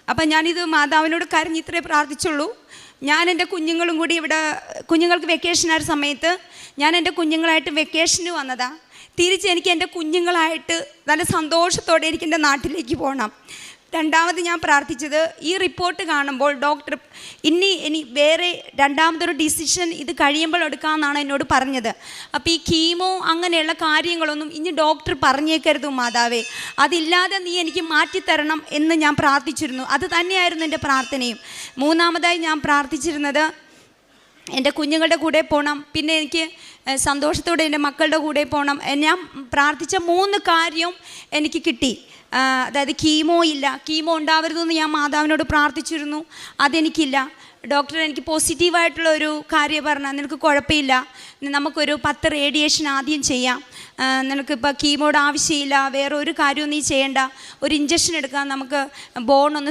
അപ്പം ഞാനിത് മാതാവിനോട് കരഞ്ഞ് ഇത്രേ പ്രാർത്ഥിച്ചുള്ളൂ. ഞാൻ എൻ്റെ കുഞ്ഞുങ്ങളും കൂടി ഇവിടെ, കുഞ്ഞുങ്ങൾക്ക് വെക്കേഷനായ സമയത്ത് ഞാൻ എൻ്റെ കുഞ്ഞുങ്ങളായിട്ട് വെക്കേഷന് വന്നതാണ്. തിരിച്ച് എനിക്ക് എൻ്റെ കുഞ്ഞുങ്ങളായിട്ട് നല്ല സന്തോഷത്തോടെ എനിക്ക് എൻ്റെ നാട്ടിലേക്ക് പോകണം. രണ്ടാമത് ഞാൻ പ്രാർത്ഥിച്ചത്, ഈ റിപ്പോർട്ട് കാണുമ്പോൾ ഡോക്ടർ ഇനി വേറെ രണ്ടാമതൊരു ഡിസിഷൻ ഇത് കഴിയുമ്പോൾ എടുക്കാമെന്നാണ് എന്നോട് പറഞ്ഞത്. അപ്പോൾ ഈ കീമോ അങ്ങനെയുള്ള കാര്യങ്ങളൊന്നും ഇനി ഡോക്ടർ പറഞ്ഞേക്കരുത് മാതാവേ, അതില്ലാതെ നീ എനിക്ക് മാറ്റിത്തരണം എന്ന് ഞാൻ പ്രാർത്ഥിച്ചിരുന്നു. അത് തന്നെയായിരുന്നു എൻ്റെ പ്രാർത്ഥനയും. മൂന്നാമതായി ഞാൻ പ്രാർത്ഥിച്ചിരുന്നത് എൻ്റെ കുഞ്ഞുങ്ങളുടെ കൂടെ പോകണം, പിന്നെ എനിക്ക് സന്തോഷത്തോടെ എൻ്റെ മക്കളുടെ കൂടെ പോകണം. ഞാൻ പ്രാർത്ഥിച്ച 3 കാര്യം എനിക്ക് കിട്ടി. അതായത് കീമോ ഇല്ല, കീമോ ഉണ്ടാവരുതെന്ന് ഞാൻ മാതാവിനോട് പ്രാർത്ഥിച്ചിരുന്നു, അതെനിക്കില്ല. ഡോക്ടർ എനിക്ക് പോസിറ്റീവായിട്ടുള്ള ഒരു കാര്യം പറഞ്ഞാൽ, നിനക്ക് കുഴപ്പമില്ല, നമുക്കൊരു 10 റേഡിയേഷൻ ആദ്യം ചെയ്യാം, നിനക്കിപ്പോൾ കീമോയുടെ ആവശ്യമില്ല, വേറെ ഒരു കാര്യവും നീ ചെയ്യേണ്ട, ഒരു ഇഞ്ചക്ഷൻ എടുക്കാം, നമുക്ക് ബോൺ ഒന്ന്